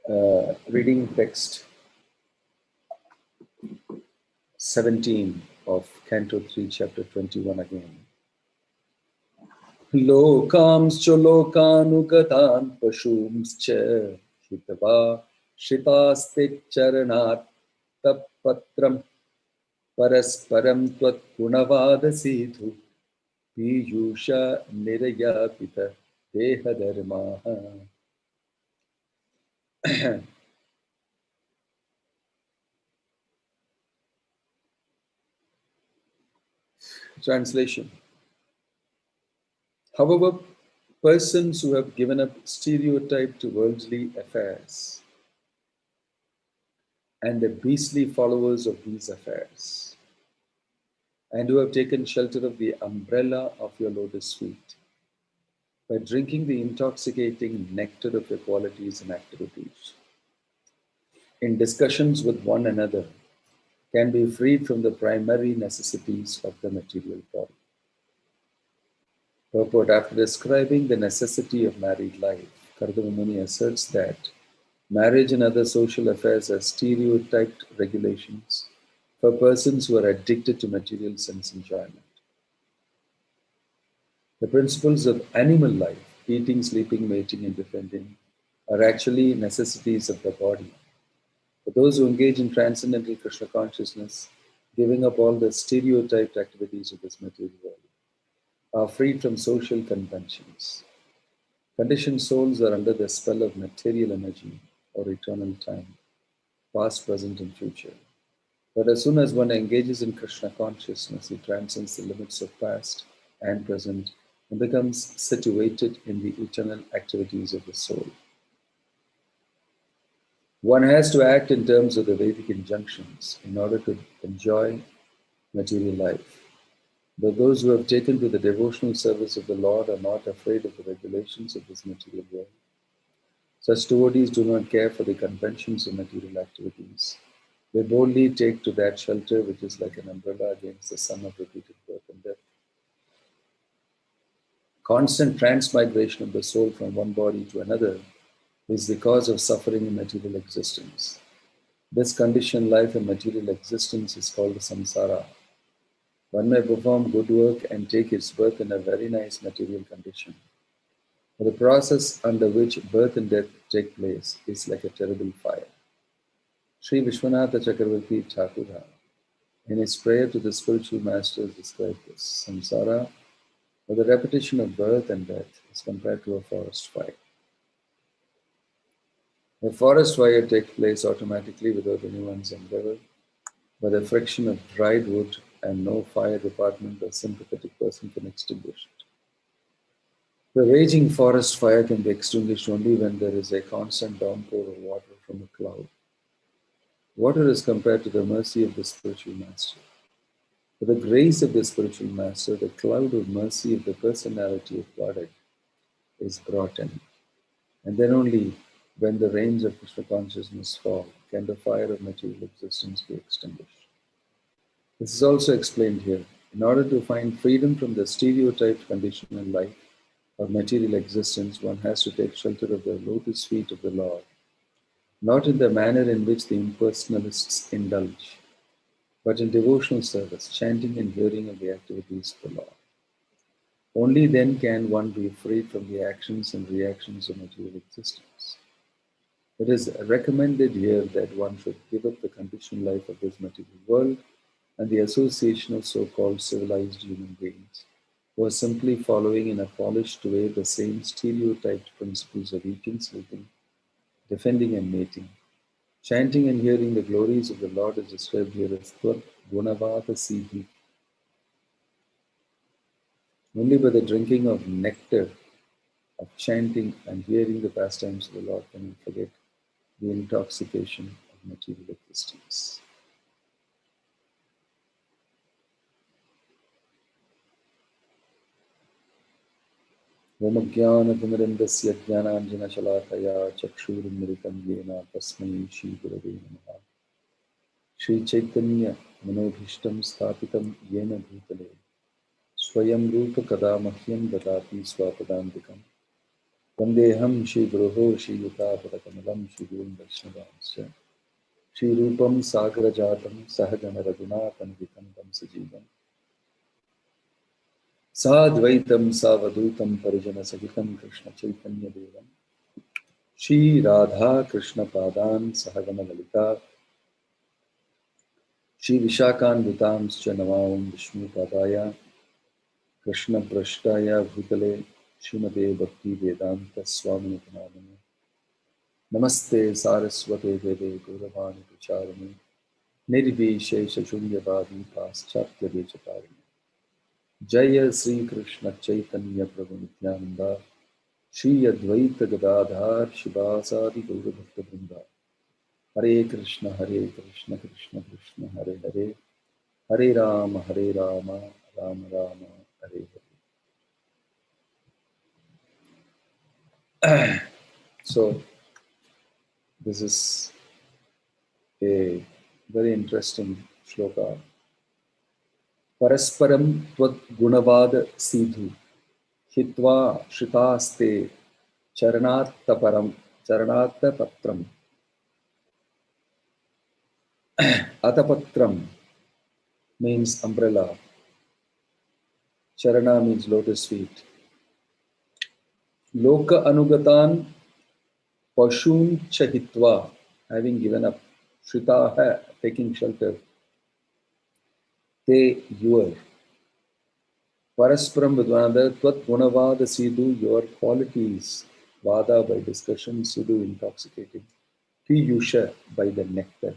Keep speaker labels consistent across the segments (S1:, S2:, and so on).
S1: Reading text 17 of Canto 3, chapter 21 again. Lokāṁś lokānugatān paśūṁశ్చ hitvā śritās caraṇātapatram parasparaṁ tvad-guṇa-vāda-sīdhu pīyūṣa-niryāpita-deha-dharmāḥ. Translation. However, persons who have given up stereotype to worldly affairs and the beastly followers of these affairs, and who have taken shelter of the umbrella of your lotus feet, by drinking the intoxicating nectar of your qualities and activities, in discussions with one another, can be freed from the primary necessities of the material body. Purport. After describing the necessity of married life, Kardama Muni asserts that marriage and other social affairs are stereotyped regulations for persons who are addicted to material sense enjoyment. The principles of animal life, eating, sleeping, mating, and defending, are actually necessities of the body. For those who engage in transcendental Krishna consciousness, giving up all the stereotyped activities of this material world, are freed from social conventions. Conditioned souls are under the spell of material energy or eternal time, past, present, and future. But as soon as one engages in Krishna consciousness, he transcends the limits of past and present and becomes situated in the eternal activities of the soul. One has to act in terms of the Vedic injunctions in order to enjoy material life. But those who have taken to the devotional service of the Lord are not afraid of the regulations of this material world. Such devotees do not care for the conventions of material activities. They boldly take to that shelter which is like an umbrella against the sun of repeated birth and death. Constant transmigration of the soul from one body to another is the cause of suffering in material existence. This conditioned life in material existence is called samsara. One may perform good work and take its birth in a very nice material condition. But the process under which birth and death take place is like a terrible fire. Sri Vishwanatha Chakravarti Thakur, in his prayer to the spiritual masters, described this. Samsara, or the repetition of birth and death, is compared to a forest fire. A forest fire takes place automatically without anyone's endeavor, by the friction of dried wood, and no fire department or sympathetic person can extinguish it. The raging forest fire can be extinguished only when there is a constant downpour of water from a cloud. Water is compared to the mercy of the spiritual master. For the grace of the spiritual master, the cloud of mercy of the personality of Godhead is brought in. And then only when the rains of Krishna consciousness fall can the fire of material existence be extinguished. This is also explained here. In order to find freedom from the stereotyped condition in life or material existence, one has to take shelter of the lotus feet of the Lord, not in the manner in which the impersonalists indulge, but in devotional service, chanting and hearing of the activities of the Lord. Only then can one be freed from the actions and reactions of material existence. It is recommended here that one should give up the conditioned life of this material world and the association of so-called civilized human beings, who are simply following in a polished way the same stereotyped principles of eating, sleeping, defending and mating. Chanting and hearing the glories of the Lord is described here as tvad-guṇa-vāda-sīdhu. Only by the drinking of nectar, of chanting and hearing the pastimes of the Lord can we forget the intoxication of material existence. Om Jnana-timirandasya Jnananjana-shalakaya Chakshurimiritam Yena Tasmai Shri Gurave Namaha. Shri Chaitanya Manobhishtam Sthapitam Yena Bhutale Swayam Rupa Kada Mahyam Dadati Swapadandikam Vandeham Shri Guruho Shri Yukapadakamlam Shri Gurun Vaishnavanscha Shri Rupam Sagrajatam Sahajana Raghunathan Vikantam Sajivam Sadvaitam Savadutam Parijana Sahitam Krishna Chaitanya Devam Shri Radha Krishna Padan Sahagana Lalita Shri Vishakan Vitamscha Namaam Vishnu Padaya Krishna Prashtaya Bhutale Srimate Bhakti Vedanta Swami Nityanamane Namaste Saraswate Deve Gauravani Pracharani Nirvishesha Shunyavadi Paschatya Dechatarani Jaya Sri Krishna Chaitanya Prabhu Nityananda Shri Advaita Gadadhar Shivasadi Gauravakta Vrinda Hare Krishna Krishna Krishna Hare Hare Hare Rama Rama Rama Hare Hare. So this is a very interesting shloka. Parasparam tvad-guṇa-vāda-sīdhu hitvā śritās caraṇātapatram ātapatram means umbrella. Caraṇa means lotus feet. Loka-anugatān paśūṁ hitvā, having given up. Śritāḥ, taking shelter. Te, your. Parasparam with one another. Tvad-guṇa-vāda-sīdhu, your qualities. Vada by discussion. Sidhu, intoxicating. Pīyūṣa, by the nectar.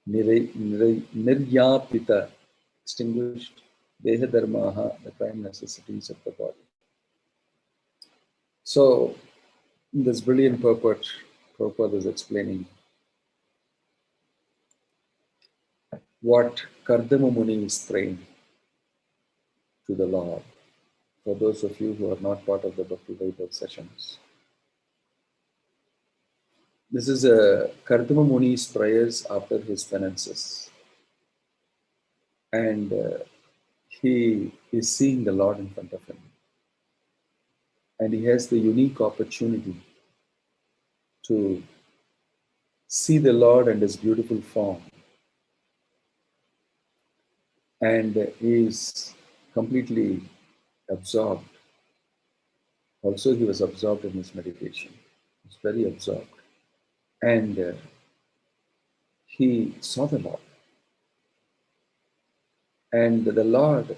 S1: Niryāpita, extinguished. Deha-dharmāḥ, the prime necessities of the body. So, in this brilliant purport, Prabhupada is explaining what Kardama Muni is praying to the Lord. For those of you who are not part of the Bhakti Vaibhav sessions, this is a Kardama Muni's prayers after his penances. And he is seeing the Lord in front of him. And he has the unique opportunity to see the Lord and his beautiful form. And he is completely absorbed. Also, he was absorbed in his meditation. He was very absorbed. And he saw the Lord. And the Lord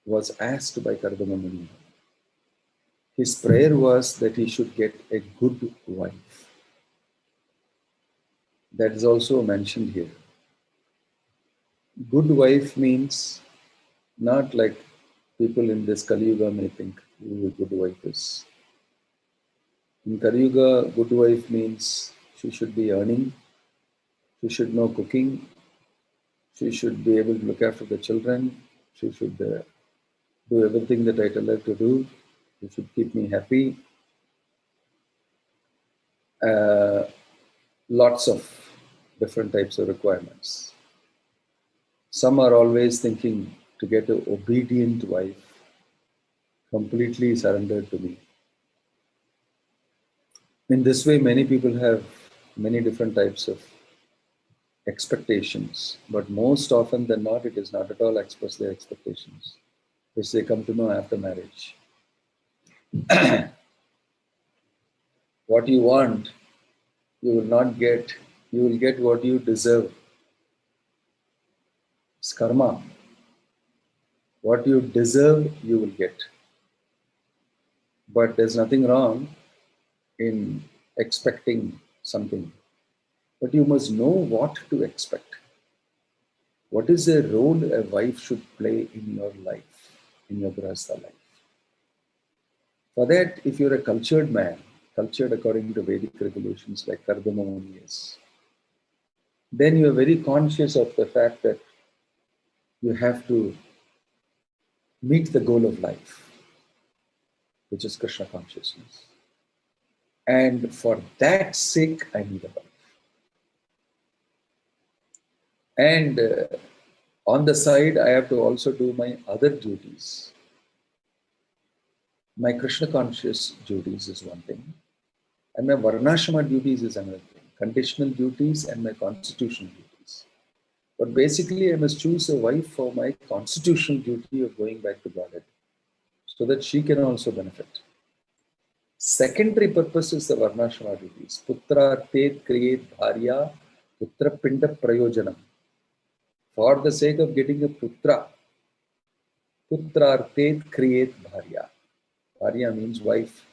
S1: was asked by Kardama Muni. His prayer was that he should get a good wife. That is also mentioned here. Good wife means not like people in this Kali Yuga may think who a good wife is. In Kali Yuga, good wife means she should be earning, she should know cooking, she should be able to look after the children, she should do everything that I tell her to do, she should keep me happy. Lots of different types of requirements. Some are always thinking to get an obedient wife, completely surrendered to me. In this way, many people have many different types of expectations, but most often than not, it is not at all express their expectations, which they come to know after marriage. What you want, you will not get. You will get what you deserve. It's karma. What you deserve, you will get. But there's nothing wrong in expecting something. But you must know what to expect. What is the role a wife should play in your life, in your grahastha life? For that, if you're a cultured man, cultured according to Vedic regulations like Kardama Muni is, then you are very conscious of the fact that you have to meet the goal of life, which is Krishna consciousness. And for that sake, I need a wife. And on the side, I have to also do my other duties. My Krishna conscious duties is one thing, and my Varnashrama duties is another thing. Conditional duties and my constitutional duties. But basically, I must choose a wife for my constitutional duty of going back to Godhead, so that she can also benefit. Secondary purpose is the Varnashrama duties. Putra tet kriyet bharya, putra pinda prayojanam. For the sake of getting a putra, putra tet kriyet bharya. Bharya means wife.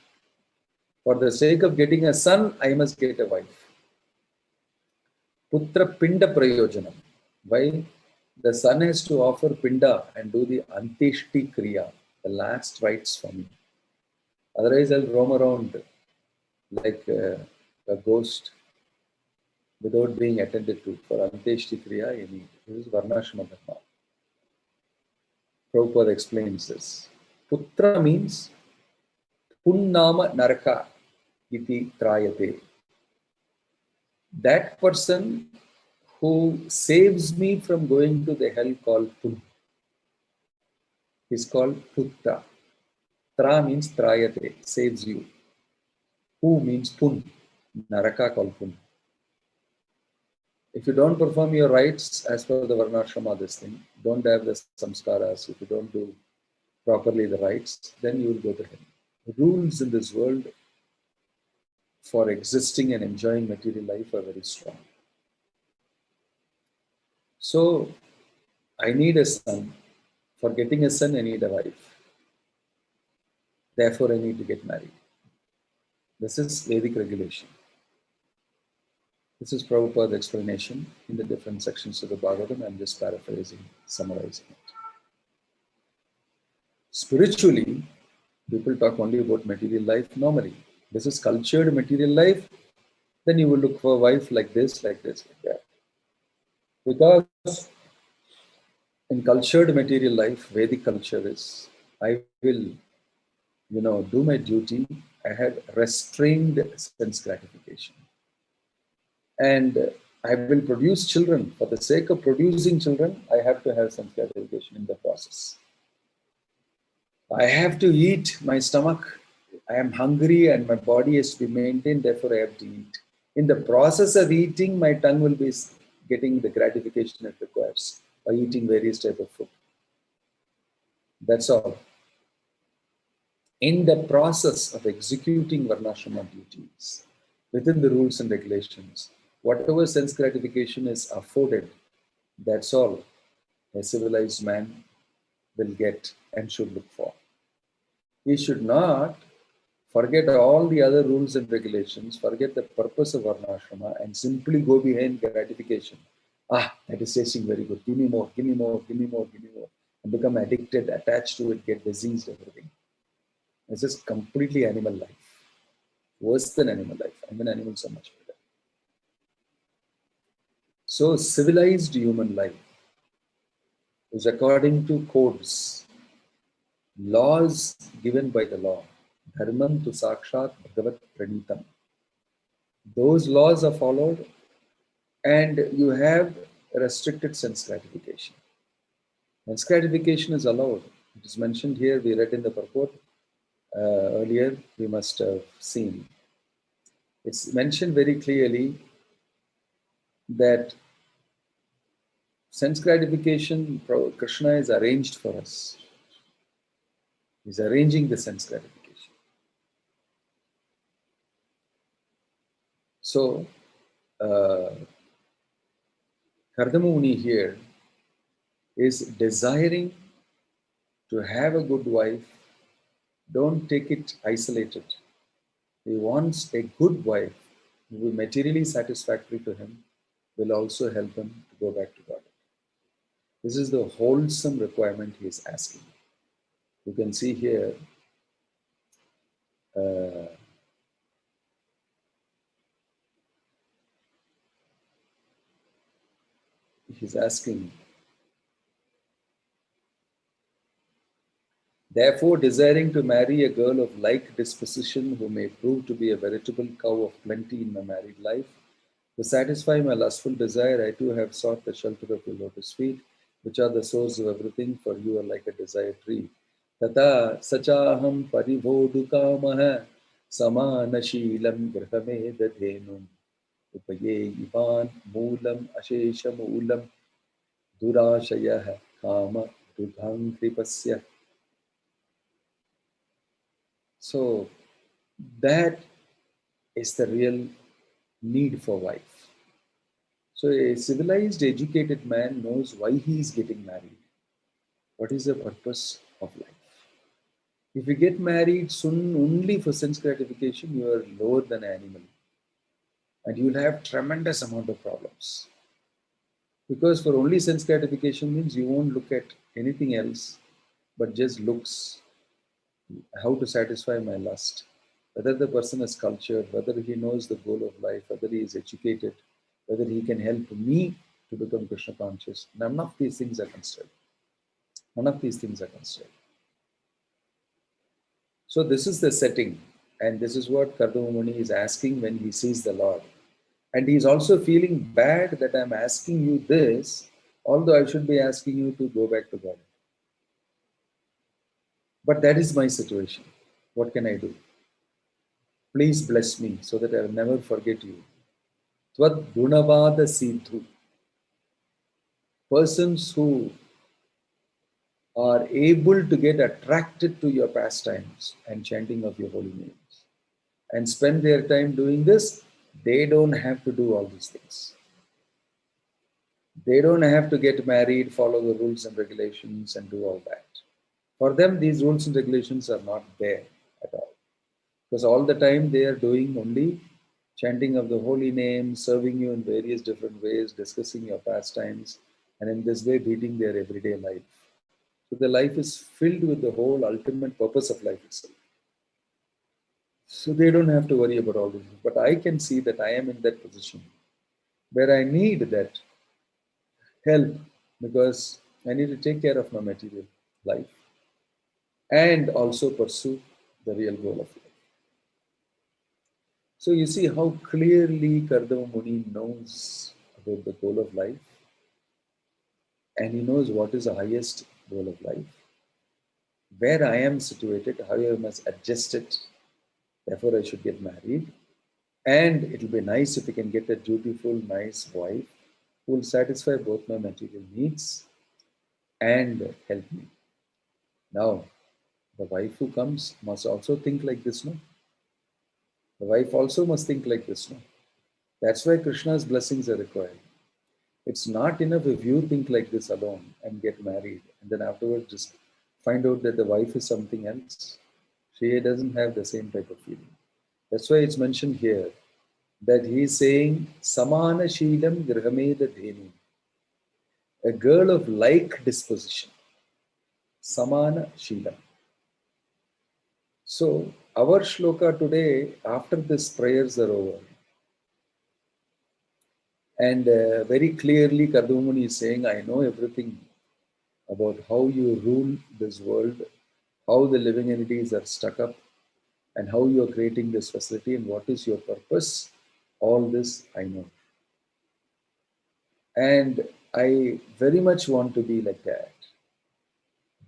S1: For the sake of getting a son, I must get a wife. Putra pinda prayojanam. Why? The son has to offer pinda and do the antishti kriya, the last rites for me. Otherwise, I'll roam around like a ghost without being attended to. For antishti kriya, you need. This is Varnashrama Dharma. Prabhupada explains this. Putra means punnama naraka iti trayate. That person who saves me from going to the hell called Pun is called Putra. Tra means Trayate, saves you. Pu means Pun, Naraka called Pun. If you don't perform your rites as per the Varnashrama, this thing, don't have the samskaras, if you don't do properly the rites, then you will go to hell. The rules in this world for existing and enjoying material life are very strong. So, I need a son. For getting a son, I need a wife. Therefore, I need to get married. This is Vedic regulation. This is Prabhupada's explanation in the different sections of the Bhagavatam. I'm just paraphrasing, summarizing it. Spiritually, people talk only about material life normally. This is cultured material life. Then you will look for a wife like this, like that. Because in cultured material life, Vedic culture is, I will, do my duty. I have restrained sense gratification. And I will produce children. For the sake of producing children, I have to have sense gratification in the process. I have to eat my stomach. I am hungry and my body has to be maintained, therefore I have to eat. In the process of eating, my tongue will be getting the gratification it requires by eating various types of food. That's all. In the process of executing Varnashrama duties, within the rules and regulations, whatever sense gratification is afforded, that's all a civilized man will get and should look for. He should not forget all the other rules and regulations, forget the purpose of Varnashrama and simply go behind gratification. That is tasting very good. Give me more, give me more, give me more, give me more. And become addicted, attached to it, get diseased, everything. This is completely animal life. Worse than animal life. I mean, animals are much better. So, civilized human life is according to codes, laws given by the law. Dharmam tu sakshat bhagavat pranitam. Those laws are followed and you have restricted sense gratification. Sense gratification is allowed. It is mentioned here, we read in the purport earlier, we must have seen. It's mentioned very clearly that sense gratification, Krishna is arranged for us. He's arranging the sense gratification. So, Kardama here is desiring to have a good wife. Don't take it isolated. He wants a good wife who will be materially satisfactory to him, will also help him to go back to God. This is the wholesome requirement he is asking. You can see here, he's asking, therefore desiring to marry a girl of like disposition who may prove to be a veritable cow of plenty in my married life, to satisfy my lustful desire, I too have sought the shelter of your lotus feet, which are the source of everything, for you are like a desired tree. Tata sachaham paribodhukamah samanashilam grahamedadhenum upaye ivan moolam ashesha moolam durashayah kama dudhankripasya. So that is the real need for wife. So a civilized, educated man knows why he is getting married. What is the purpose of life? If you get married soon only for sense gratification, you are lower than an animal. And you will have tremendous amount of problems. Because for only sense gratification means you won't look at anything else, but just looks. How to satisfy my lust. Whether the person is cultured, whether he knows the goal of life, whether he is educated, whether he can help me to become Krishna conscious. None of these things are considered. None of these things are considered. So this is the setting, and this is what Kardama Muni is asking when he sees the Lord. And he is also feeling bad that I am asking you this, although I should be asking you to go back to God. But that is my situation. What can I do? Please bless me so that I will never forget you. Tvad-guṇa-vāda-sīdhu. Persons who are able to get attracted to your pastimes and chanting of your holy names and spend their time doing this, they don't have to do all these things. They don't have to get married, follow the rules and regulations and do all that. For them, these rules and regulations are not there at all. Because all the time they are doing only chanting of the holy name, serving you in various different ways, discussing your pastimes, and in this way beating their everyday life. So the life is filled with the whole ultimate purpose of life itself. So they don't have to worry about all this. But I can see that I am in that position where I need that help because I need to take care of my material life and also pursue the real goal of life. So you see how clearly Kardama Muni knows about the goal of life, and he knows what is the highest goal of life, where I am situated, how I must adjust it, therefore I should get married, and it will be nice if we can get a dutiful, nice wife who will satisfy both my material needs and help me. Now, the wife who comes must also think like this, no? The wife also must think like this, no? That's why Krishna's blessings are required. It's not enough if you think like this alone and get married and then afterwards just find out that the wife is something else. She doesn't have the same type of feeling. That's why it's mentioned here that he's saying, Samana Sheelam Grahameda Dhenu, a girl of like disposition. Samana Sheelam. So, our shloka today, after these prayers are over, and very clearly Kardama Muni is saying, I know everything about how you rule this world, how the living entities are stuck up, and how you are creating this facility and what is your purpose. All this I know. And I very much want to be like that.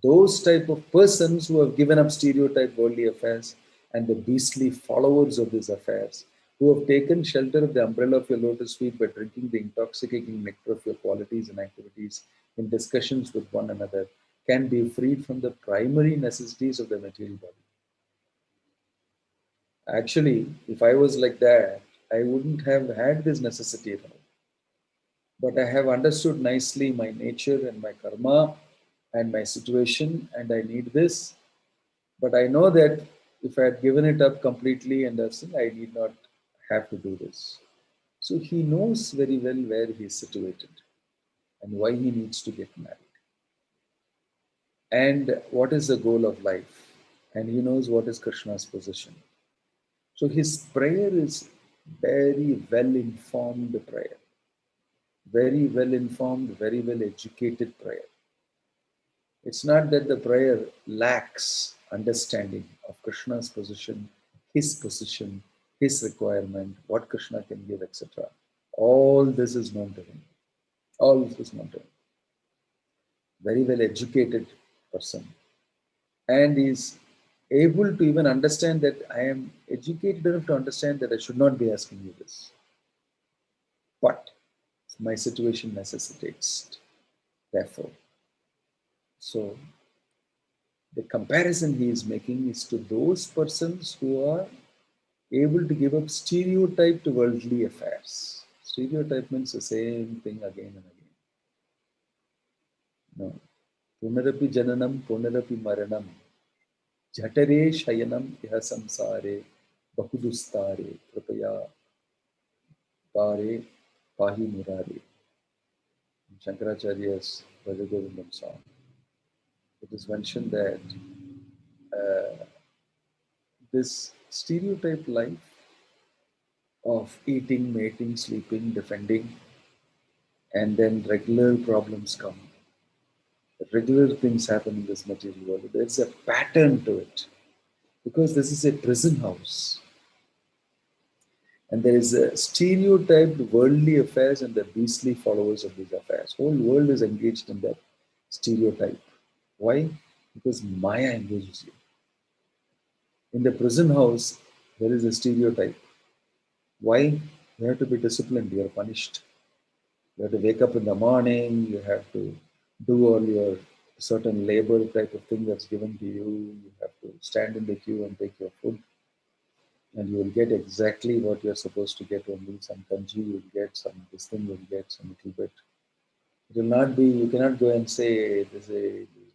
S1: Those type of persons who have given up stereotype worldly affairs and the beastly followers of these affairs, who have taken shelter of the umbrella of your lotus feet by drinking the intoxicating nectar of your qualities and activities in discussions with one another, can be freed from the primary necessities of the material body. Actually, if I was like that, I wouldn't have had this necessity at all. But I have understood nicely my nature and my karma and my situation, and I need this. But I know that if I had given it up completely and I need not have to do this. So he knows very well where he is situated and why he needs to get married. And what is the goal of life? And he knows what is Krishna's position. So his prayer is very well informed prayer. Very well informed, very well educated prayer. It's not that the prayer lacks understanding of Krishna's position, his requirement, what Krishna can give, etc. All this is known to him. All this is known to him. Very well educated person. and is able to even understand that I am educated enough to understand that I should not be asking you this. But my situation necessitates it. Therefore, so the comparison he is making is to those persons who are able to give up stereotype to worldly affairs. Stereotype means the same thing again and again. No. Punarapi jananam, punarapi maranam, jhatare shayanam iha samsare, bahudustare, kripaya pare pahi murare. Shankaracharya's Bhajagovindam song. It is mentioned that this stereotype life of eating, mating, sleeping, defending, and then regular problems come. Regular things happen in this material world. There's a pattern to it because this is a prison house. And there is a stereotyped worldly affairs and the beastly followers of these affairs. Whole world is engaged in that stereotype. Why? Because Maya engages you. In the prison house, there is a stereotype. Why? You have to be disciplined, you are punished. You have to wake up in the morning, you have to do all your certain labor type of thing that's given to you. You have to stand in the queue and take your food. And you will get exactly what you're supposed to get only. Some kanji, you will get some, this thing you'll get some little bit. It will not be, you cannot go and say, there's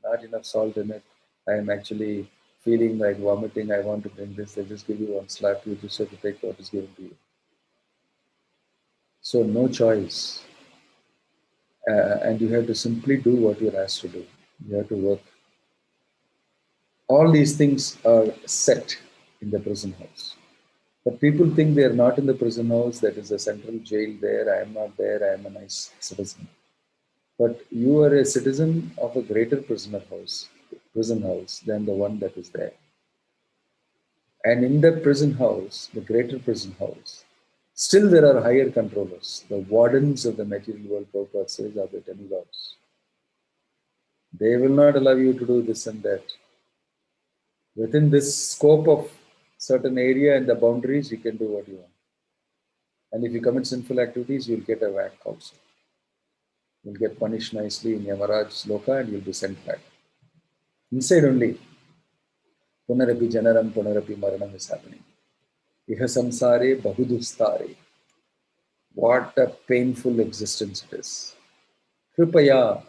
S1: not enough salt in it. I am actually feeling like vomiting, I want to drink this. They just give you one slap, you just have to take what is given to you. So no choice. And you have to simply do what you're asked to do. You have to work. All these things are set in the prison house. But people think they are not in the prison house, that is a central jail there, I am not there, I am a nice citizen. But you are a citizen of a greater prison house than the one that is there. And in the prison house, the greater prison house, still there are higher controllers. The wardens of the material world, Prabhupada says, are the demigods. They will not allow you to do this and that. Within this scope of certain area and the boundaries, you can do what you want. And if you commit sinful activities, you'll get a whack also. You'll get punished nicely in Maharaj's loka and you'll be sent back. Inside only, punarapi janaram, punarapi maranam is happening. Iha samsare bahudustare. What a painful existence it is. Kripaya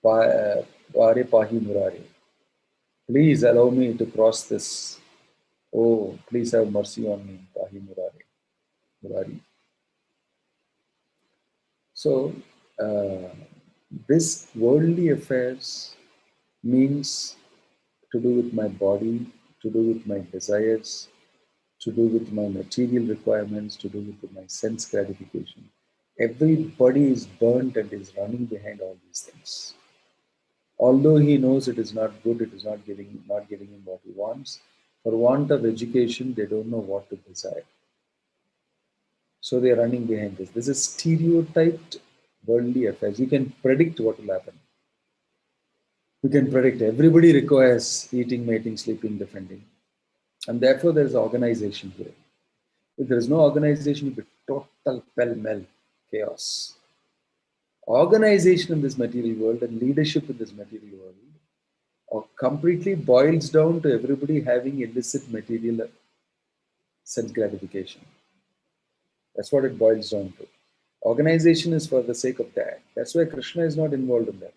S1: pare pahi murare. Please allow me to cross this. Oh, please have mercy on me. Pahi murari. So, this worldly affairs means to do with my body, to do with my desires, to do with my material requirements, to do with my sense gratification. Everybody is burnt and is running behind all these things. Although he knows it is not good, it is not giving him what he wants. For want of education, they don't know what to desire. So they are running behind this. This is stereotyped worldly affairs. You can predict what will happen. You can predict. Everybody requires eating, mating, sleeping, defending. And therefore there is organization here. If there is no organization, it will be total pell-mell chaos. Organization in this material world and leadership in this material world completely boils down to everybody having illicit material sense gratification. That's what it boils down to. Organization is for the sake of that. That's why Krishna is not involved in that.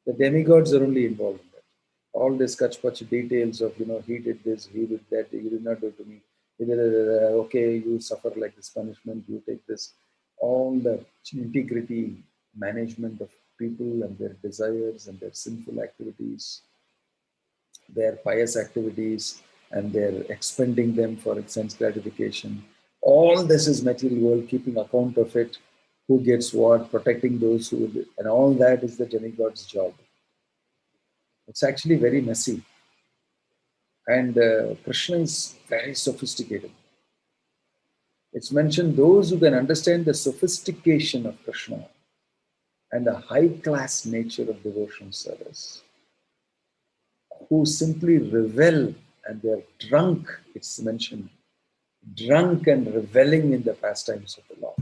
S1: The demigods are only involved in that. All this kachpach details of, he did this, he did that, he did not do it to me. Okay, you suffer like this punishment, you take this. All the integrity, management of people and their desires and their sinful activities, their pious activities, and their expending them for sense gratification. All this is material world, keeping account of it, who gets what, protecting those who, and all that is the demigod's job. It's actually very messy. And Krishna is very sophisticated. It's mentioned those who can understand the sophistication of Krishna and the high-class nature of devotional service who simply revel and they are drunk, it's mentioned, drunk and reveling in the pastimes of the Lord.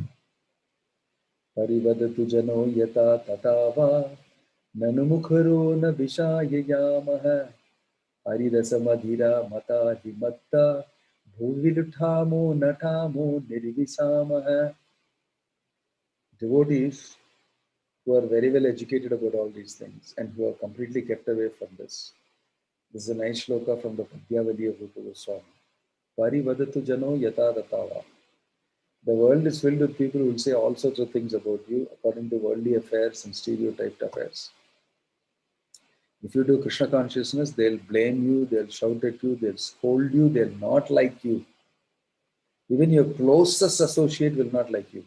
S1: Parivadatu jano yata tatava nanumukharo na vishayayamaha haridasamadhira mata himatta bhuviluthamo natamo nirvisamaha. Devotees who are very well educated about all these things and who are completely kept away from this. This is a nice shloka from the Padyavali of Rupa Goswami. Parivadatu jano yata tatava. The world is filled with people who will say all sorts of things about you according to worldly affairs and stereotyped affairs. If you do Krishna consciousness, they'll blame you, they'll shout at you, they'll scold you, they'll not like you. Even your closest associate will not like you,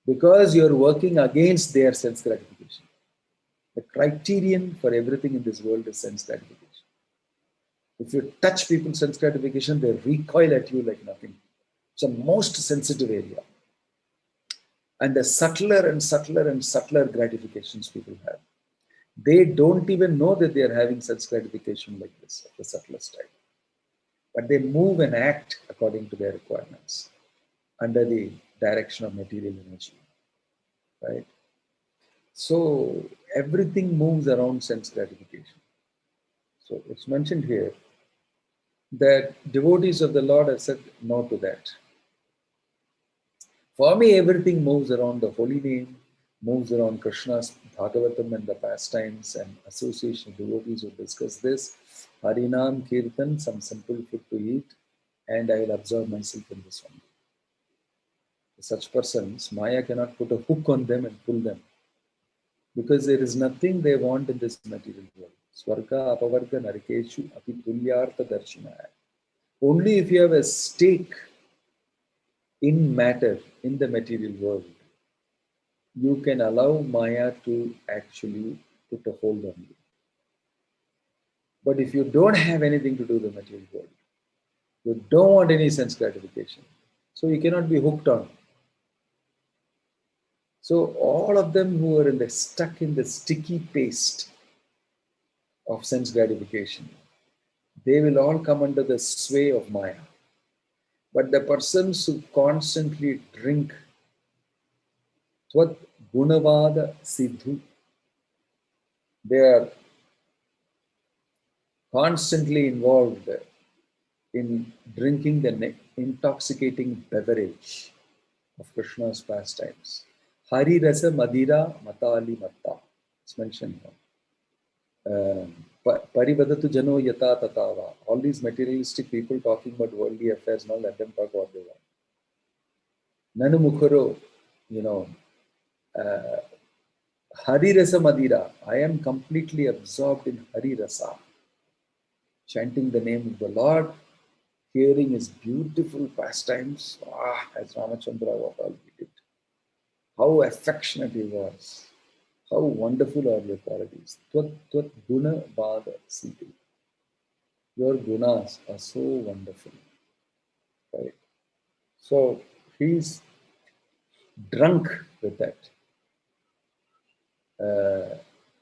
S1: because you're working against their sense gratification. The criterion for everything in this world is sense gratification. If you touch people's sense gratification, they recoil at you like nothing. It's a most sensitive area. And the subtler and subtler and subtler gratifications people have. They don't even know that they are having sense gratification like this, of the subtlest type. But they move and act according to their requirements, under the direction of material energy. Right? So everything moves around sense gratification. So it's mentioned here that devotees of the Lord have said no to that. For me, everything moves around the holy name, moves around Krishna's Bhagavatam and the pastimes and association of devotees who discuss this. Harinam Kirtan, some simple food to eat, and I will absorb myself in this one. Such persons, Maya cannot put a hook on them and pull them, because there is nothing they want in this material world. Swarga apavarga narikeshu api tulyartha darshina. Only if you have a stake in matter, in the material world, you can allow Maya to actually put a hold on you. But if you don't have anything to do with the material world, you don't want any sense gratification, so you cannot be hooked on. So all of them who are stuck in the sticky paste of sense gratification, they will all come under the sway of Maya. But the persons who constantly drink tvad-guṇa-vāda-sīdhu, they are constantly involved in drinking the intoxicating beverage of Krishna's pastimes. Hari rasa madira matali matta. It's mentioned here. Parivadatu jano yata tatava. All these materialistic people talking about worldly affairs, now let them talk what they want. Nanu mukharo, Hari rasa madira. I am completely absorbed in Hari rasa. Chanting the name of the Lord, hearing his beautiful pastimes. As Ramachandra, what all he did. How affectionate he was. How wonderful are your qualities. Tvad-guṇa-vāda-sīdhu. Your gunas are so wonderful. Right? So he's drunk with that.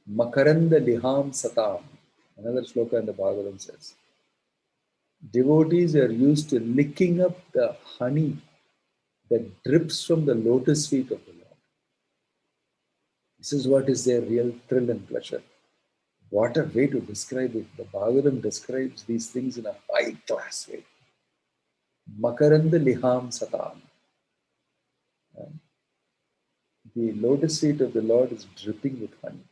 S1: Makaranda liham satam. Another shloka in the Bhagavatam says, devotees are used to licking up the honey that drips from the lotus feet of the Lord. This is what is their real thrill and pleasure. What a way to describe it. The Bhagavatam describes these things in a high-class way. Makaranda liham satam. The lotus feet of the Lord is dripping with honey,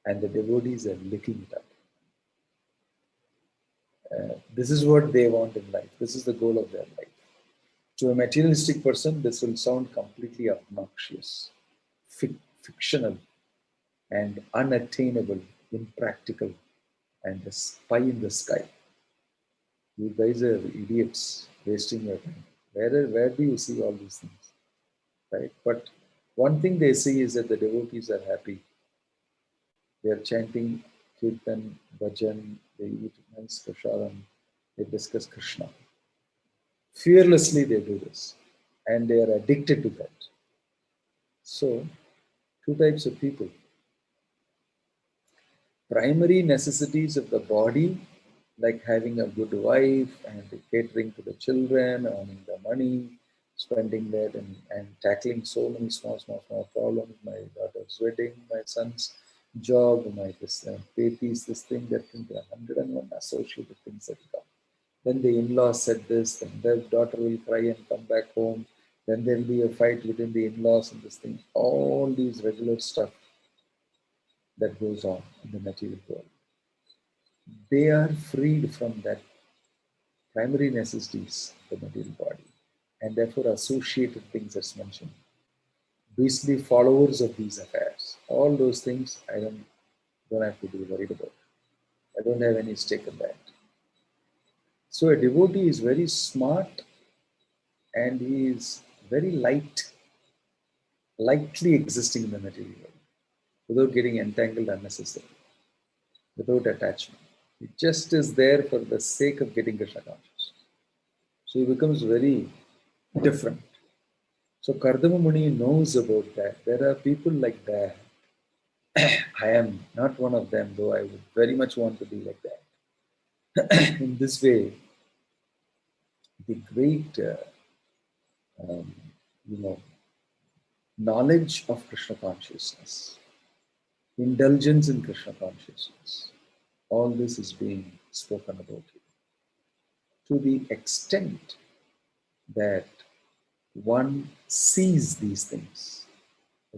S1: and the devotees are licking it up. This is what they want in life. This is the goal of their life. To a materialistic person, this will sound completely obnoxious, fictional, and unattainable, impractical, and a pie in the sky. You guys are idiots, wasting your time. Where do you see all these things? Right? But one thing they see is that the devotees are happy. They are chanting kirtan, bhajan, they eat nice prasadam, they discuss Krishna. Fearlessly they do this, and they are addicted to that. So, two types of people. primary necessities of the body, like having a good wife and catering to the children, earning the money, spending that, and tackling so many small problems, my daughter's wedding, my son's job, my pay piece, this thing, that thing, there are 101 associated things that come. Then the in-law said this, then the daughter will cry and come back home. Then there will be a fight within the in-laws and this thing. All these regular stuff that goes on in the material world. They are freed from that primary necessities of the material body, and therefore associated things as mentioned. Beastly followers of these affairs. All those things I don't have to be worried about. I don't have any stake in that. So a devotee is very smart and he is very lightly existing in the material world without getting entangled unnecessarily, without attachment. It just is there for the sake of getting Krishna conscious. So he becomes very different. So Kardama Muni knows about that. There are people like that. I am not one of them, though I would very much want to be like that. In this way, the great, knowledge of Krishna consciousness, indulgence in Krishna consciousness, all this is being spoken about here. To the extent that one sees these things,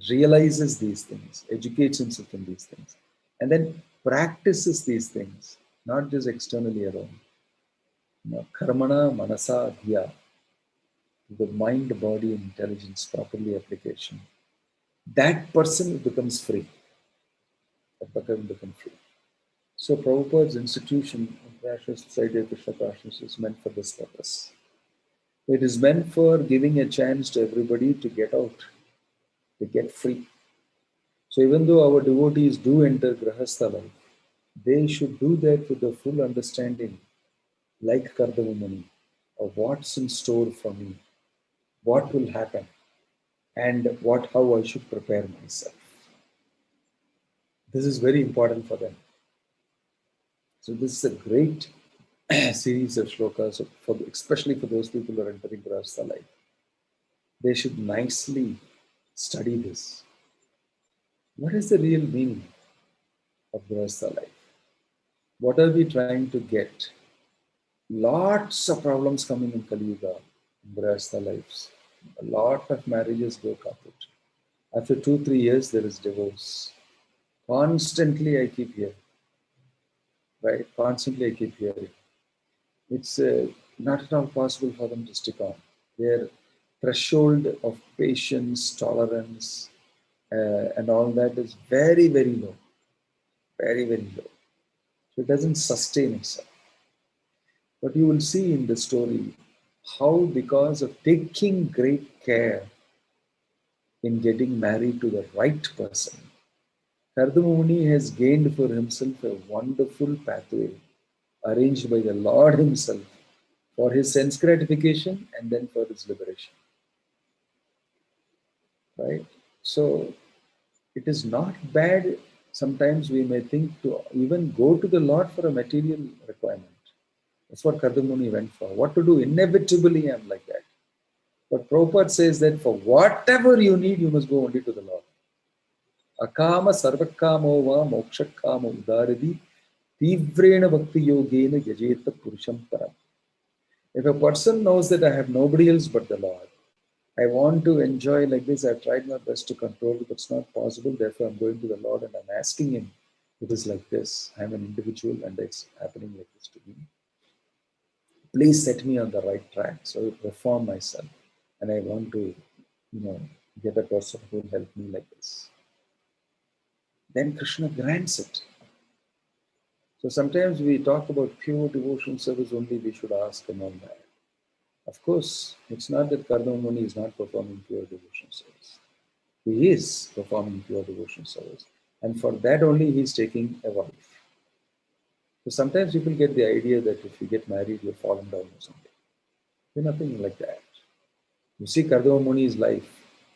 S1: realizes these things, educates himself in these things, and then practices these things, not just externally alone. Karmana manasa dhiya, the mind, body, and intelligence properly application. That person becomes free. That person becomes free. So Prabhupada's institution, International Society of Krishna Consciousness, is meant for this purpose. It is meant for giving a chance to everybody to get out, to get free. So even though our devotees do enter Grahastha life, they should do that with the full understanding, like Kardama Muni, of what's in store for me, what will happen, and how I should prepare myself. This is very important for them. So this is a great series of shlokas, especially for those people who are entering Grahastha life. They should nicely study this. What is the real meaning of Grahastha life? What are we trying to get? Lots of problems coming in Kali Yuga, in Grahastha lives. A lot of marriages go kaput. After 2-3 years, there is divorce. Constantly I keep hearing. Right? Constantly I keep hearing. It's not at all possible for them to stick on. Their threshold of patience, tolerance, and all that is very, very low. Very, very low. So it doesn't sustain itself. But you will see in the story how, because of taking great care in getting married to the right person, Kardama Muni has gained for himself a wonderful pathway arranged by the Lord himself for his sense gratification and then for his liberation. Right? So it is not bad. Sometimes we may think to even go to the Lord for a material requirement. That's what Kardama Muni went for. What to do? Inevitably, I'm like that. But Prabhupada says that for whatever you need, you must go only to the Lord. Akama sarvakamo va mokshakamo udaradi tivrena bhakti yogena yajeta purusham param. If a person knows that I have nobody else but the Lord, I want to enjoy like this, I've tried my best to control it, but it's not possible, therefore I'm going to the Lord and I'm asking Him, it is like this, I'm an individual and it's happening like this to me. Please set me on the right track, so I reform myself and I want to, get a person who will help me like this. Then Krishna grants it. So sometimes we talk about pure devotion service only, we should ask and all that. Of course, it's not that Kardama Muni is not performing pure devotion service. He is performing pure devotion service. And for that only he is taking a wife. So sometimes people get the idea that if you get married, you're fallen down or something. There's nothing like that. You see Kardama Muni's life.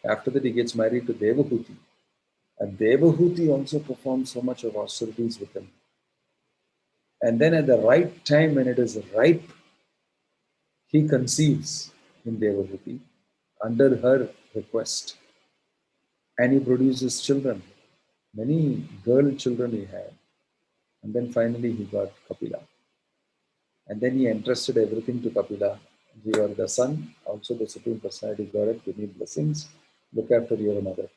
S1: After that he gets married to Devahuti. And Devahuti also performs so much of austerities with him. And then at the right time, when it is ripe, he conceives in Devahuti under her request. And he produces children. Many girl children he had. And then finally he got Kapila. And then he entrusted everything to Kapila. You are the son, also the Supreme Personality God, give me blessings, look after your mother.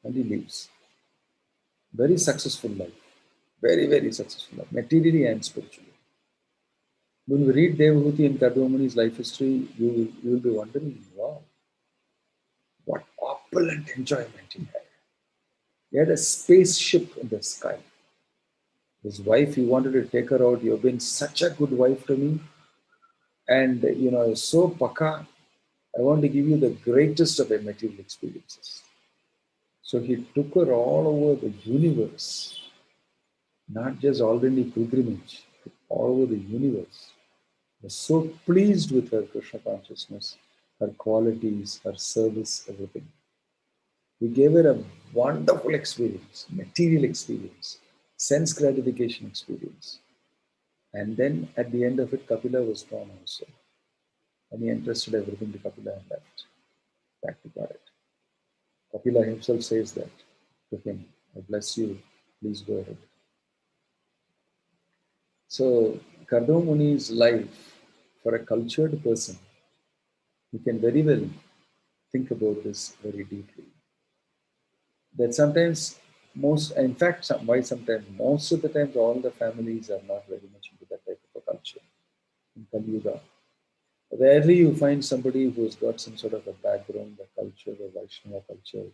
S1: And he leaves. Very successful life. Very, very successful life, materially and spiritually. When we read Devahuti and Kardamuni's life history, you will be wondering, wow, what opulent enjoyment he had. He had a spaceship in the sky. His wife, he wanted to take her out. You've been such a good wife to me. And, so paka, I want to give you the greatest of material experiences. So he took her all over the universe, not just ordinary pilgrimage, all over the universe. He was so pleased with her Krishna consciousness, her qualities, her service, everything. He gave her a wonderful experience, material experience, sense gratification experience. And then at the end of it, Kapila was born also. And he entrusted everything to Kapila and left back to God. Kapila himself says that to him, I bless you, please go ahead. So Kardo Muni's life, for a cultured person, you can very well think about this very deeply. That sometimes most of the times all the families are not very much into that type of a culture. In Kali Yuga, rarely you find somebody who's got some sort of a background, a culture, a Vaishnava culture,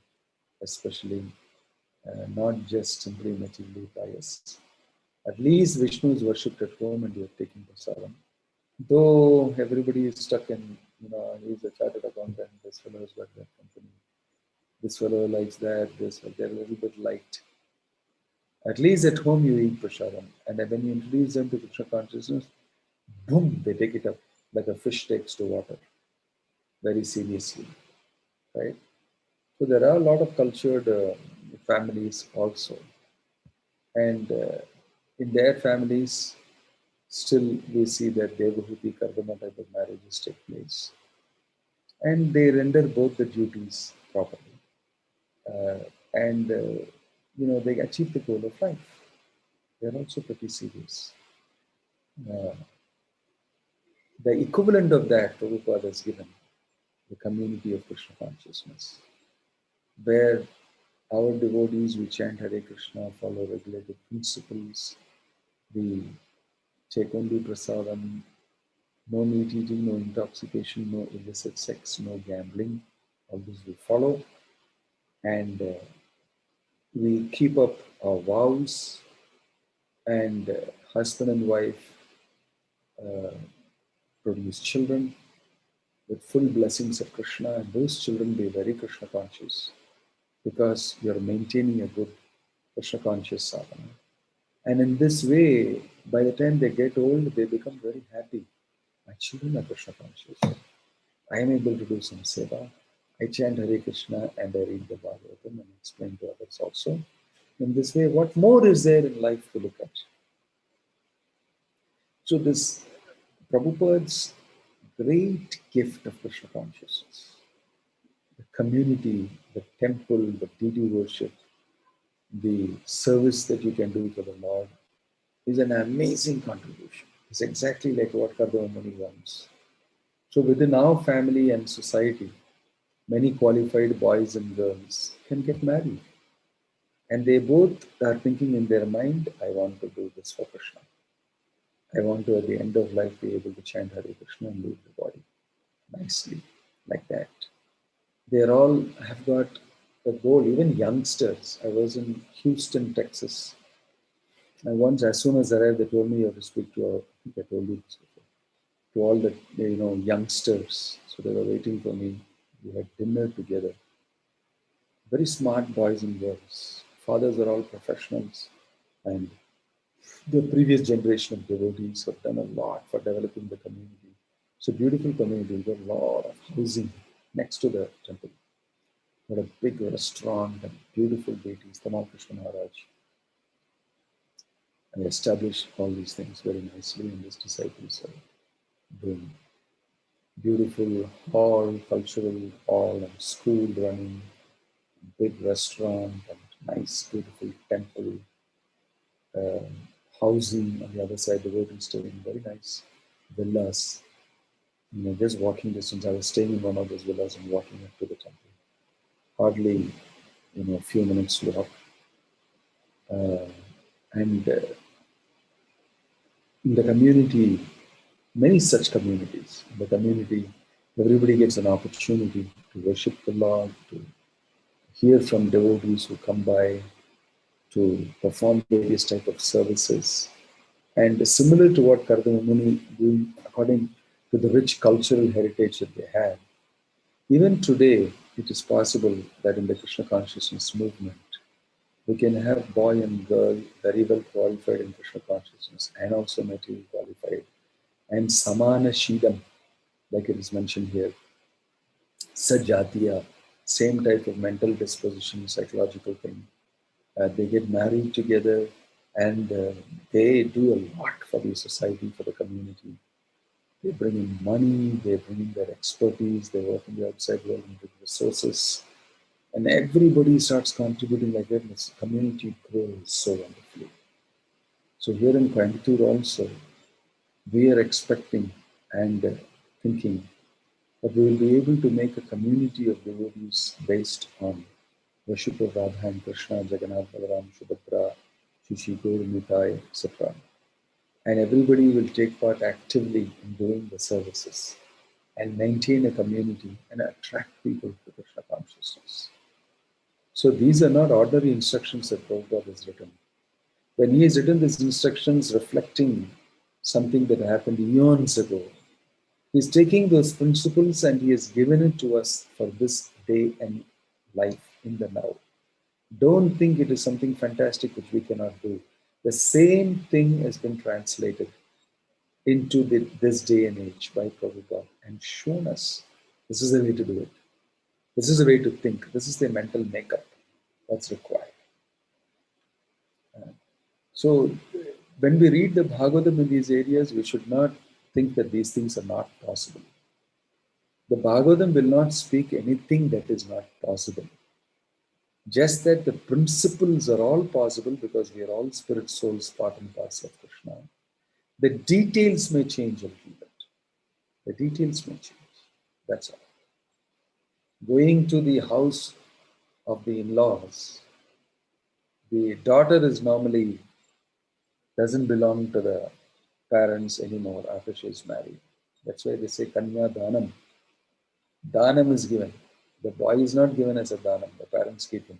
S1: especially not just simply materially pious. At least Vishnu is worshipped at home and you're taking prasadam. Though everybody is stuck in, he's a chartered accountant, this fellow has got that company, this fellow likes that, they're a little bit light. At least at home you eat prasadam. And then when you introduce them to Krishna consciousness, boom, they take it up like a fish takes to water, very seriously, right? So there are a lot of cultured families also. And in their families, still we see that Devahuti Kardama type of marriages take place. And they render both the duties properly. They achieve the goal of life. They're also pretty serious. The equivalent of that, Prabhupada has given, the community of Krishna consciousness, where our devotees, we chant Hare Krishna, follow regulated principles, we take only prasadam, no meat eating, no intoxication, no illicit sex, no gambling, all this we follow, and we keep up our vows, and husband and wife produce children with full blessings of Krishna, and those children be very Krishna conscious because you're maintaining a good Krishna conscious sadhana. And in this way, by the time they get old, they become very happy. My children are Krishna conscious. I am able to do some seva. I chant Hare Krishna and I read the Bhagavatam and explain to others also. In this way, what more is there in life to look at? So this Prabhupada's great gift of Krishna consciousness, the community, the temple, the deity worship, the service that you can do for the Lord is an amazing contribution. It's exactly like what Kardama Muni wants. So within our family and society, many qualified boys and girls can get married. And they both are thinking in their mind, I want to do this for Krishna. I want to, at the end of life, be able to chant Hare Krishna and leave the body nicely, like that. They all have got a goal, even youngsters. I was in Houston, Texas. And once, as soon as I arrived, they told me you have to speak to our, I think I told you this before, to all the youngsters. So they were waiting for me. We had dinner together. Very smart boys and girls. Fathers are all professionals, and the previous generation of devotees have done a lot for developing the community. It's a beautiful community. We've got a lot of housing next to the temple. What a big restaurant and beautiful deities, Tamal Krishna Maharaj. And established all these things very nicely, and his disciples are doing beautiful hall, cultural hall, and school running, big restaurant, and nice, beautiful temple, housing on the other side, the road is staying, very nice villas. Just walking distance. I was staying in one of those villas and walking up to the temple. Hardly, a few minutes walk. And in the community, many such communities. In the community, everybody gets an opportunity to worship the Lord, to hear from devotees who come by, to perform various type of services. And similar to what Kardama Muni doing, according to the rich cultural heritage that they have, even today, it is possible that in the Krishna consciousness movement, we can have boy and girl very well qualified in Krishna consciousness and also materially qualified. And samana shidam, like it is mentioned here, sajatiya, same type of mental disposition, psychological thing. They get married together and they do a lot for the society, for the community. They bring in money, they bring in their expertise, they work in the outside world with resources. And everybody starts contributing like that, and the community grows so wonderfully. So here in Canto also, we are expecting and thinking that we will be able to make a community of devotees based on worship of Radha and Krishna, Jagannath, Balaram, Subhadra, Shishi, Gaur, Nitai, etc. And everybody will take part actively in doing the services and maintain a community and attract people to Krishna consciousness. So these are not ordinary instructions that Prabhupada has written. When he has written these instructions reflecting something that happened eons ago, he's taking those principles and he has given it to us for this day and life in the now. Don't think it is something fantastic which we cannot do. The same thing has been translated into this day and age by Prabhupada and shown us this is the way to do it. This is the way to think. This is the mental makeup that's required. So when we read the Bhagavatam in these areas, we should not think that these things are not possible. The Bhagavatam will not speak anything that is not possible. Just that the principles are all possible because we are all spirit souls, part and parcel of Krishna. The details may change a little bit. The details may change. That's all. Going to the house of the in-laws, the daughter is normally doesn't belong to the parents anymore after she is married. That's why they say Kanya Dhanam. Dhanam is given. The boy is not given as a Dhanam. The parents keep him.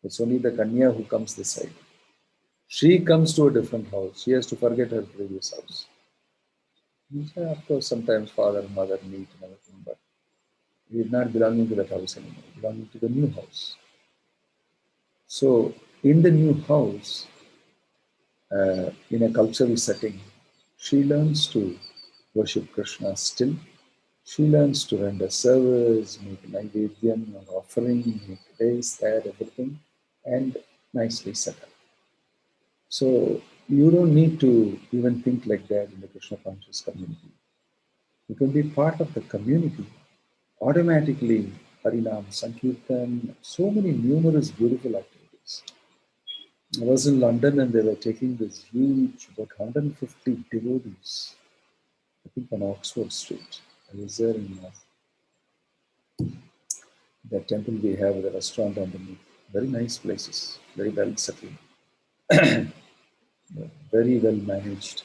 S1: It's only the Kanya who comes this side. She comes to a different house. She has to forget her previous house. Of course, sometimes father and mother meet and everything, but he is not belonging to that house anymore. Belonging to the new house. So, in the new house, in a cultural setting, she learns to worship Krishna still. She learns to render service, make naivedyam or offering, make this, that, everything, and nicely set up. So you don't need to even think like that in the Krishna conscious community. You can be part of the community. Automatically, Harinam, Sankirtan, so many numerous beautiful activities. I was in London and they were taking this huge, about 150 devotees, I think on Oxford Street. I was there in the temple we have, the restaurant underneath. Very nice places, very well settled, very well managed.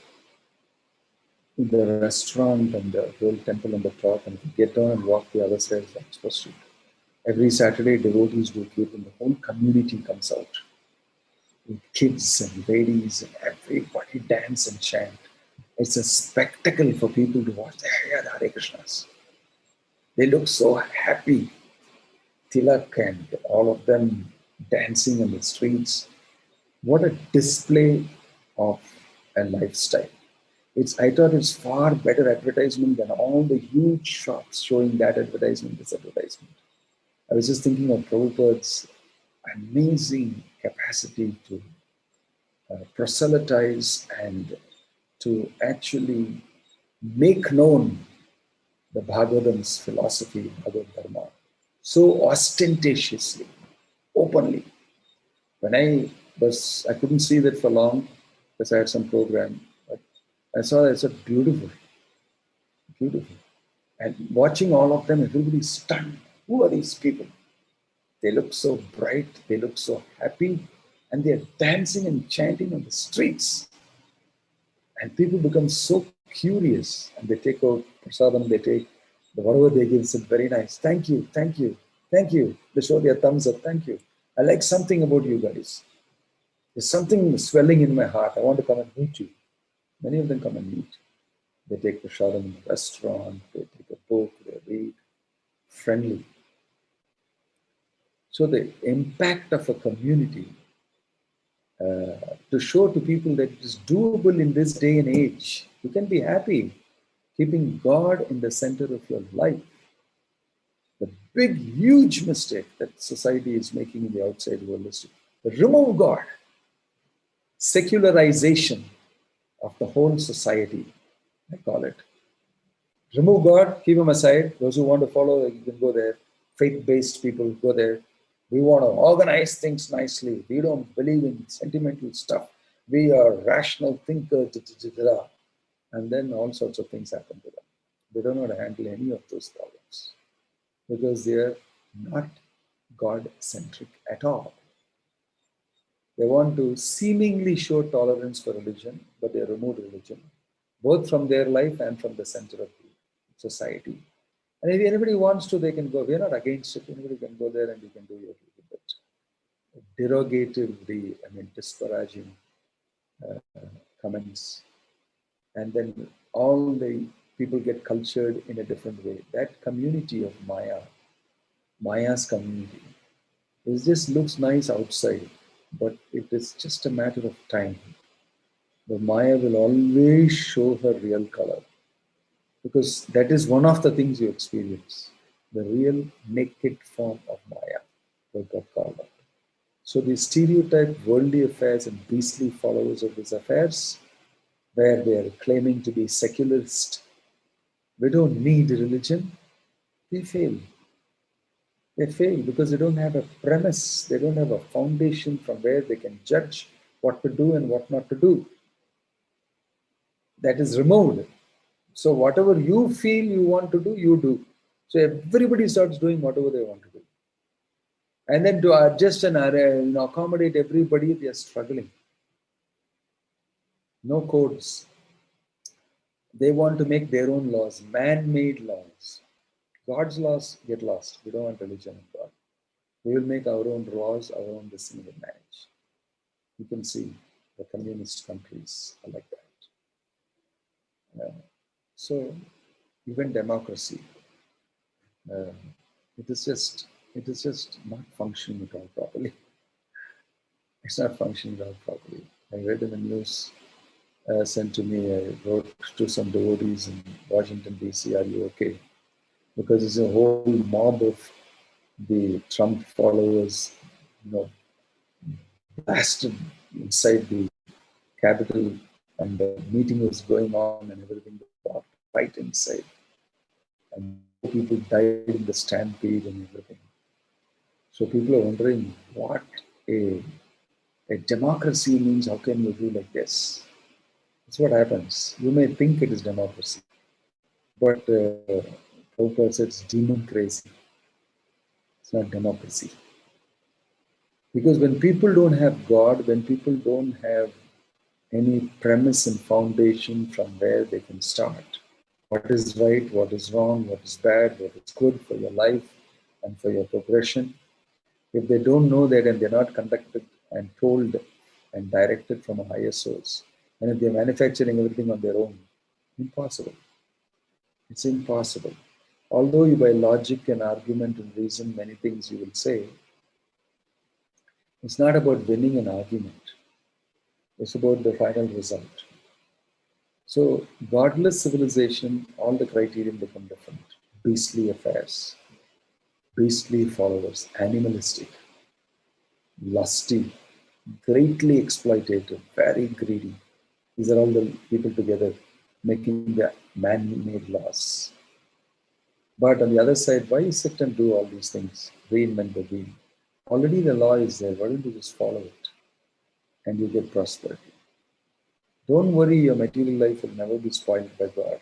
S1: In the restaurant and the whole temple on the top, and if you get down and walk the other side of Oxford Street. Every Saturday, devotees do kirtan, the whole community comes out. With kids and ladies and everybody dance and chant. It's a spectacle for people to watch. There are Hare Krishnas. They look so happy. Tilak and all of them dancing in the streets. What a display of a lifestyle. I thought it's far better advertisement than all the huge shops showing that advertisement, this advertisement. I was just thinking of Prabhupada's amazing capacity to proselytize and to actually make known the Bhagavatam's philosophy, Bhagavad Dharma, so ostentatiously, openly. When I couldn't see that for long because I had some program, but I saw that. I said, beautiful, beautiful. And watching all of them, everybody's stunned. Who are these people? They look so bright, they look so happy, and they're dancing and chanting on the streets. And people become so curious, and they take out prasadam, they take whatever they give, it's very nice. Thank you, thank you, thank you. They show their thumbs up, thank you. I like something about you guys. There's something swelling in my heart. I want to come and meet you. Many of them come and meet. They take prasadam in the restaurant, they take a book, they read, friendly. So the impact of a community to show to people that it is doable in this day and age. You can be happy keeping God in the center of your life. The big, huge mistake that society is making in the outside world is to remove God. Secularization of the whole society, I call it. Remove God, keep him aside. Those who want to follow, you can go there. Faith-based people, go there. We want to organize things nicely. We don't believe in sentimental stuff. We are rational thinkers, and then all sorts of things happen to them. They don't know how to handle any of those problems because they are not God-centric at all. They want to seemingly show tolerance for religion, but they remove religion, both from their life and from the center of the society. And if anybody wants to, they can go. We're not against it. Anybody can go there and you can do your little bit. Derogatively, disparaging comments. And then all the people get cultured in a different way. That community of Maya, Maya's community, it just looks nice outside, but it is just a matter of time. The Maya will always show her real color. Because that is one of the things you experience, the real naked form of Maya, what God called it. So the stereotyped worldly affairs and beastly followers of these affairs, where they are claiming to be secularist, we don't need religion, they fail. They fail because they don't have a premise, they don't have a foundation from where they can judge what to do and what not to do. That is removed. So whatever you feel you want to do, you do. So everybody starts doing whatever they want to do. And then to adjust and accommodate everybody, they are struggling. No codes. They want to make their own laws, man-made laws. God's laws get lost. We don't want religion of God. We will make our own laws, our own destiny will manage. You can see the communist countries are like that. So even democracy, it is just not functioning at all properly. It's not functioning at all properly. I read in the news sent to me, I wrote to some devotees in Washington, D.C., are you okay? Because there's a whole mob of the Trump followers, blasted inside the Capitol, and the meeting was going on and everything was right inside. And people died in the stampede and everything. So people are wondering what a democracy means. How can you do like this? That's what happens. You may think it is democracy, but Prabhupada said it's demon crazy. It's not democracy. Because when people don't have God, when people don't have any premise and foundation from where they can start, what is right, what is wrong, what is bad, what is good for your life and for your progression, if they don't know that and they're not conducted and told and directed from a higher source, and if they're manufacturing everything on their own, impossible. It's impossible. Although you by logic and argument and reason, many things you will say, it's not about winning an argument. It's about the final result. So godless civilization, all the criterion become different. Beastly affairs. beastly followers, animalistic, lusty, greatly exploitative, very greedy. These are all the people together making the man-made laws. But on the other side, why sit and do all these things? Reinvent the wheel. Already the law is there. Why don't you just follow it? And you get prosperity. Don't worry, your material life will never be spoiled by God.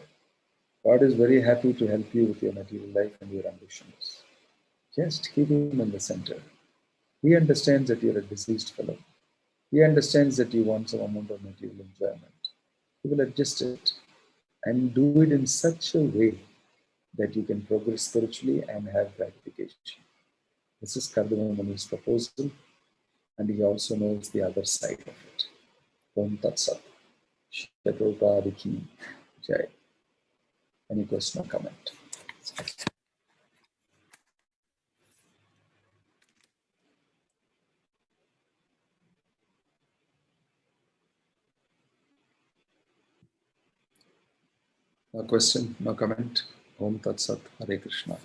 S1: God is very happy to help you with your material life and your ambitions. Just keep him in the center. He understands that you're a diseased fellow. He understands that you want some amount of material enjoyment. He will adjust it and do it in such a way that you can progress spiritually and have gratification. This is Kardama Muni's proposal, and he also knows the other side of it. Om Tat Sat. Ki Jai. Any question or comment? No question, no comment. Om Tat Sat. Hare Krishna.